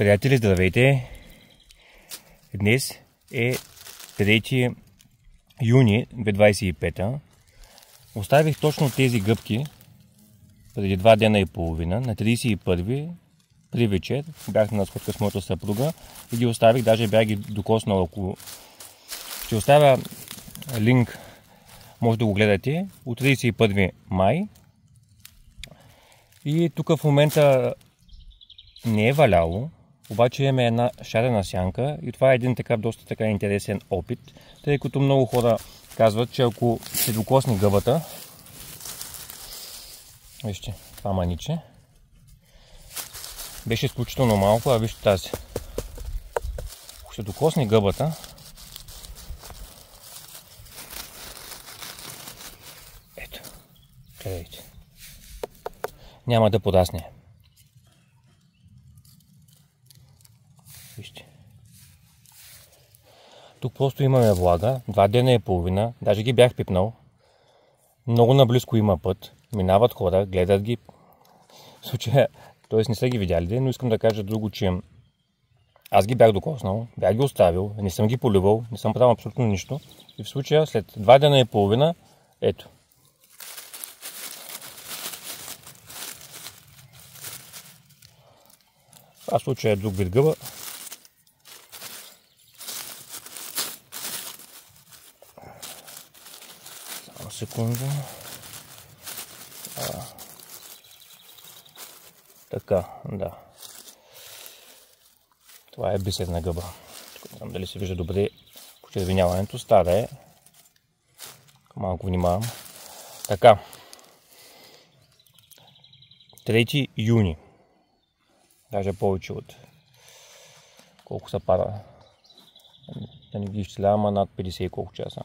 Приятели, здравейте! Днес е 3 юни 2025. Оставих точно тези гъбки преди 2 дена и половина, на 31 при вечер. Бях на сходка с моята съпруга и ги оставих, даже бях ги докоснал около. Ще оставя линк, може да го гледате, от 31 май. И тук в момента не е валяло, обаче имаме една шарена сянка и това е един доста интересен опит, тъй като много хора казват, че ако се докосне гъбата, вижте, това маниче, беше изключително малко, а вижте тази, ако се докосне гъбата, ето, гледайте, няма да порасне. Вижте. Тук просто имаме влага, 2 дена и половина, даже ги бях пипнал. Много наблизко има път, минават хора, гледат ги. В случая, т.е. не са ги видяли, но искам да кажа друго, че аз ги бях докоснал, бях ги оставил, не съм ги поливал, не съм правил абсолютно нищо. И в случая, след 2 дена и половина, ето. Това в случая е друг вид гъба. Секунда. Така, да. Това е бисерна гъба. Не знам дали се вижда добре почервеняването. Стара е. Малко внимавам. Така. 3 юни. Даже повече от колко са пара. Да не ги изчислявам, а над 50 и колко часа.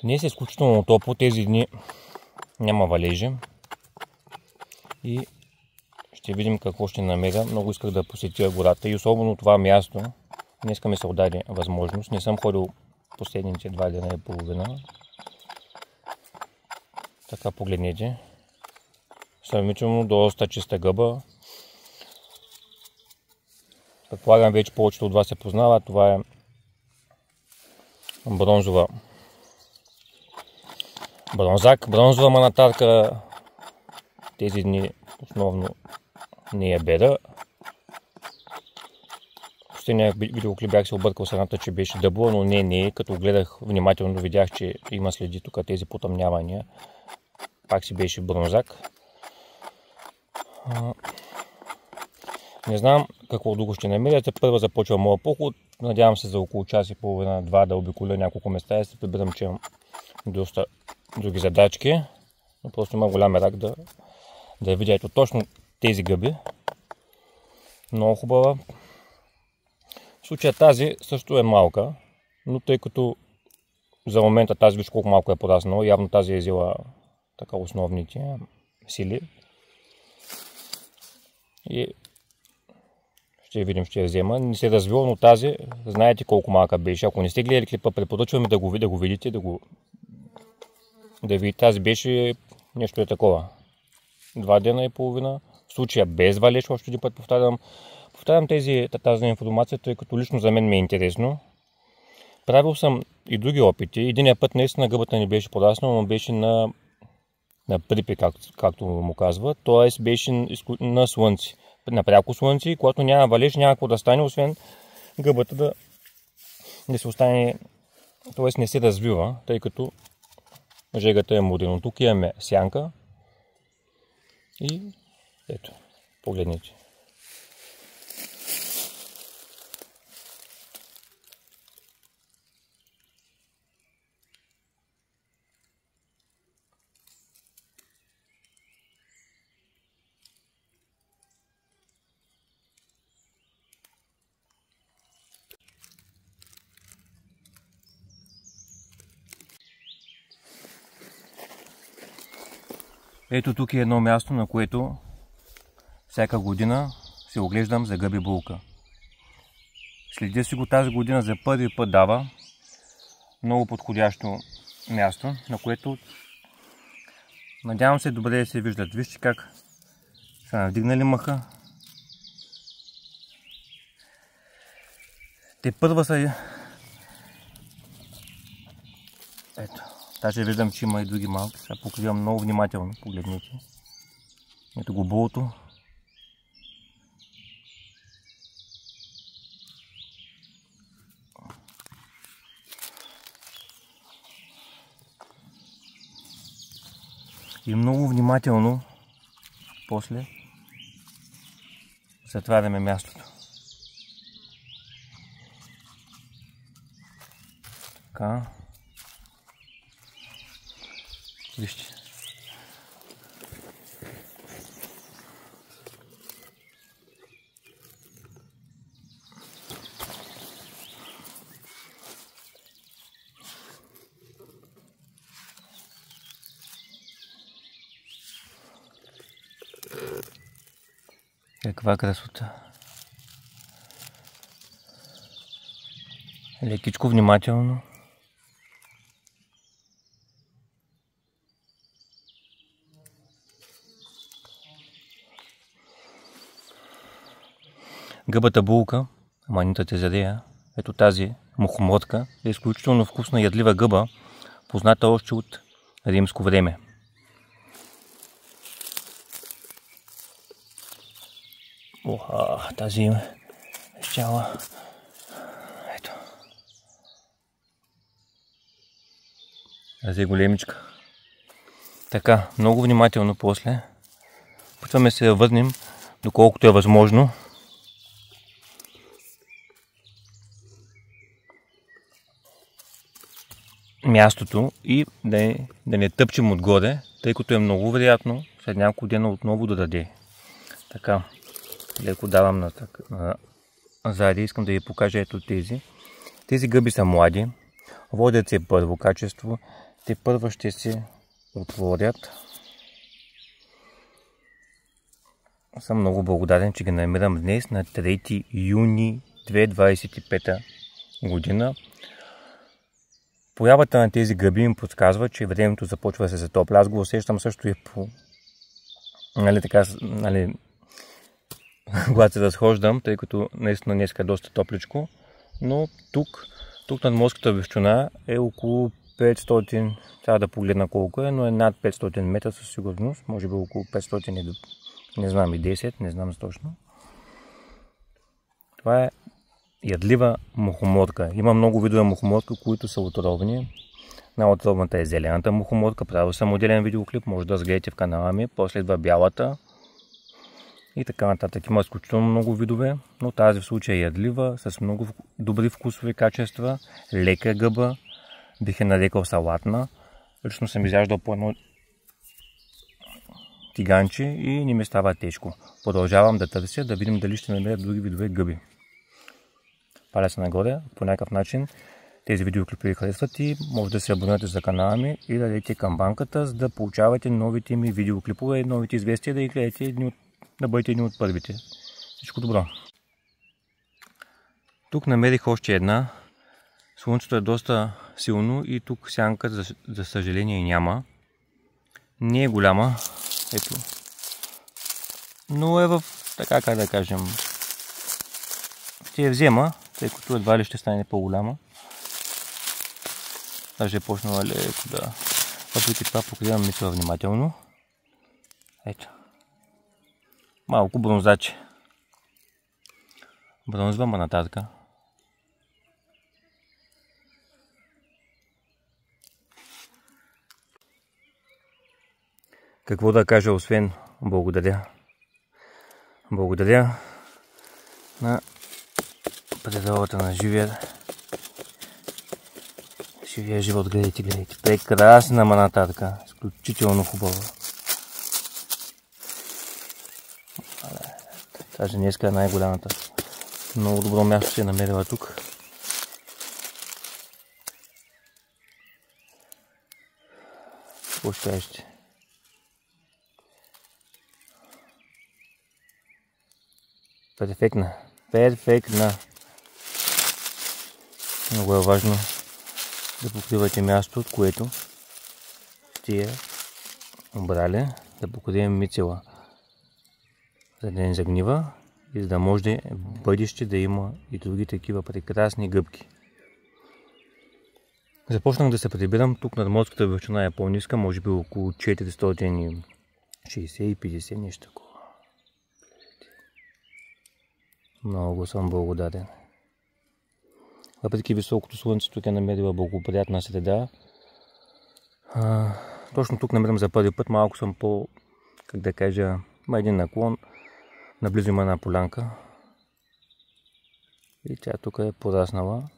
Днес е изключително топло, тези дни няма валежи и ще видим какво ще намеря. Много исках да посетя гората и особено това място. Днеска ми се удари възможност. Не съм ходил последните 2 дена и половина. Така, погледнете. Сравнително доста чиста гъба. Предполагам, вече повечето от вас се познава. Това е бронзова бронзова манатарка. Тези дни основно не я беда. В последния видеоклип бях се объркал с едната, че беше дъбла, но не е. Като гледах внимателно, видях, че има следи тук, тези потъмнявания. Пак си беше бронзак. Не знам какво друго ще намеря. Първо започва моя поход. Надявам се за около час и половина-2 да обиколя няколко места и се прибирам, че имам доста други задачки. Но просто има голям мерак да видя ето точно тези гъби. Много хубава. В случая тази също е малка, но тъй като за момента тази виж колко малко е пораснала, явно тази е взела така основните сили. И ще видим, ще я взема. Не се развила, но тази, знаете колко малка беше. Ако не сте гледали клипа, препоръчваме да го видите, да видите. Тази беше нещо такова. 2 дена и половина. В случая без валеж, още един път повтарям тази информация, тъй като лично за мен ми е интересно. Правил съм и други опити. Единия път наистина гъбата не беше пораснала, но беше на припи, както му казва. Т.е. беше на слънце. На пряко слънце, когато няма валеж, няма какво да стане, освен гъбата да се остане, т.е. не се развива, тъй като жегата е мудено. Тук имаме сянка и ето, погледнете. Ето тук е едно място, на което всяка година се оглеждам за гъби булка. Следя си го тази година, за първи път дава. Много подходящо място, на което надявам се добре да се виждат. Вижте как са надигнали мъха. Те първа са... Ето, даже виждам, че има и други малки. Сега покривам много внимателно, погледнете. Ето го булото. И много внимателно после затваряме мястото. Така. Вижте. Каква красота! Лекичко, внимателно. Гъбата булка, аманита тезарея, ето тази мухоморка, е изключително вкусна и ядлива гъба, позната още от римско време. Тази е изчала. Ето. Тази е големичка. Така, много внимателно после. Опитваме се да върнем, доколкото е възможно. Мястото и да не тъпчем отгоре, тъй като е много вероятно след няколко дена отново да даде. Така, леко давам назади, искам да ви покажа ето тези. Тези гъби са млади, водят се първо качество, те първо ще се отворят. Съм много благодарен, че ги намирам днес на 3 юни 2025 година. Появата на тези гъби им подсказва, че времето започва да се затопля. Аз го усещам също и по... когато се разхождам, тъй като наистина днес е доста топличко. Но тук над морската височина е около 500, трябва да погледна колко е, но е над 500 метра със сигурност. Може би около 500 не знам и 10, не знам точно. Това е ядлива мухоморка. Има много видове мухоморка, които са отровни. Най-отровната е зелената мухоморка. Правил съм отделен видеоклип, може да разгледате в канала ми. После идва бялата и така нататък. Има изключително много видове, но тази в случая е ядлива, с много добри вкусови качества, лека гъба, бих е нарекал салатна. Лично съм изяждал по едно тиганче и не ми става тежко. Продължавам да търся, да видим дали ще намеря други видове гъби. Паля се нагоре, по някакъв начин тези видеоклипи ви харесват и може да се абонирате за канала ми и да дадете камбанката, за да получавате новите ми видеоклипове и новите известия, да ги гледате, да бъдете едни от първите. Всичко добро! Тук намерих още една. Слънцето е доста силно и тук сянка за съжаление няма. Не е голяма, ето, но е в, така как да кажем, ще я взема, тъй като едва ли ще стане по-голяма. Даже е почнала леко да... Въпреки това покривам мисъл внимателно. Ето. Малко бронзаче. Бронзва манатарка. Какво да кажа, освен благодаря. Благодаря на природата, на живия живот. Гледайте. Прекрасна манатарка. Изключително хубава. Даже днеска е най-голямата. Много добро място се е намерила тук. Какво ще кажете? Перфектна. Много е важно да покривате място, от което сте обрали, да покрием мицела, за да не загнива и за да може в бъдеще да има и други такива прекрасни гъбки. Започнах да се прибирам. Тук надморската височина е по-ниска, може би около 460 и 50, нещо такова. Много съм благодарен. Въпреки високото слънце, тук е намерила благоприятна среда. Точно тук намирам за първи път. Малко съм как да кажа, има един наклон. Наблизо има една полянка. И тя тук е пораснала.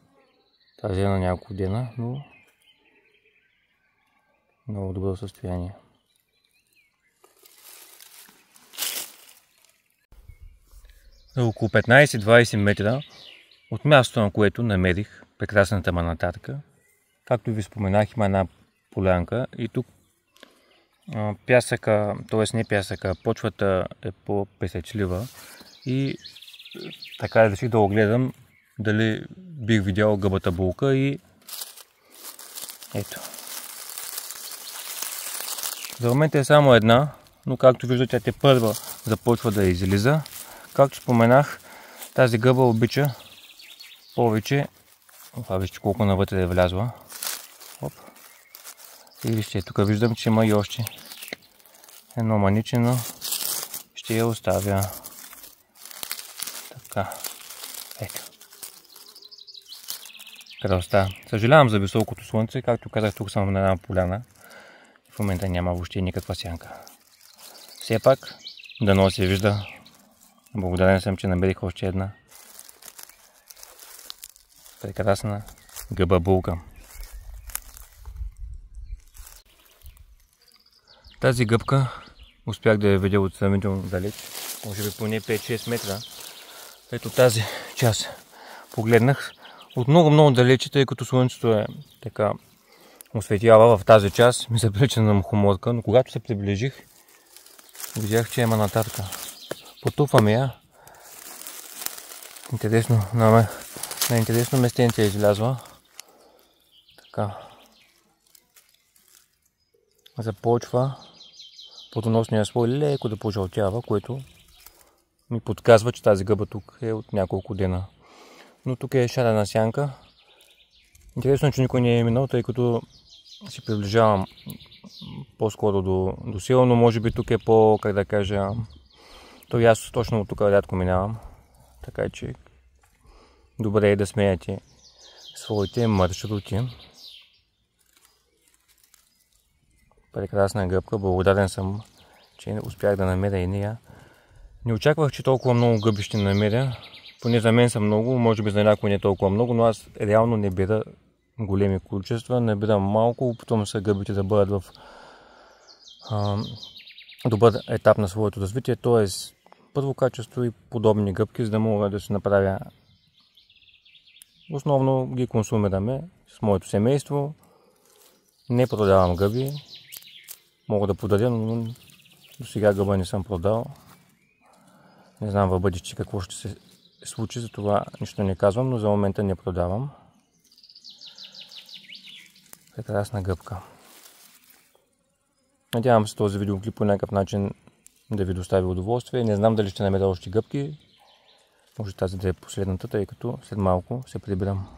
Тази е на няколко дена, но много добро състояние. За около 15-20 метра от мястото, на което намерих прекрасната манатарка. Както ви споменах, има една полянка и тук пясъка, т.е. не пясъка, почвата е по-песечлива и така реших да огледам дали бих видял гъбата булка и ето. За момента е само една, но както виждате, тя първа започва да излиза. Както споменах, тази гъба обича повече. Вижте колко навътре е влязла. Оп. И вижте, тук виждам, че има и още едно маниче, но ще я оставя. Така. Ето. Красота. Съжалявам за високото слънце. Както казах, тук съм на една поляна. В момента няма въобще никаква сянка. Все пак, дано се вижда. Благодарен съм, че намерих още една прекрасна гъба булка. Тази гъбка успях да я видя от сравнително далеч, може би поне 5-6 метра. Ето тази част погледнах от много далече, тъй като слънцето е така осветява в тази част, ми се прилича на мухоморка, но когато се приближих, видях, че е манатарка. Потупваме я. Интересно, на интересно местенце е излязла. Така. Започва плодоносния слой леко да пожълтява, което ми подсказва, че тази гъба тук е от няколко дена. Но тук е шарена сянка. Интересно, че никой не е минал, тъй като се приближавам по-скоро до село, но може би тук е как да кажа, то и аз точно от тук рядко минавам. Така че добре е да сменяте своите маршрути. Прекрасна гъбка, благодарен съм, че успях да намеря и нея. Не очаквах, че толкова много гъби ще намеря. Поне за мен са много, може би за някой не толкова много, но аз реално не бера големи количества, не бера малко, опитвам се гъбите да бъдат в добър етап на своето развитие, т.е. първо качество и подобни гъбки, за да мога да се направя. Основно ги консумираме с моето семейство. Не продавам гъби. Мога да подаря, но до сега гъба не съм продал. Не знам в бъдеще какво ще се случи, за това нищо не казвам, но за момента не продавам. Прекрасна гъбка. Надявам се този видеоклип по някакъв начин да ви достави удоволствие. Не знам дали ще намеря още гъбки. Може тази да е последната, тъй като след малко се прибирам.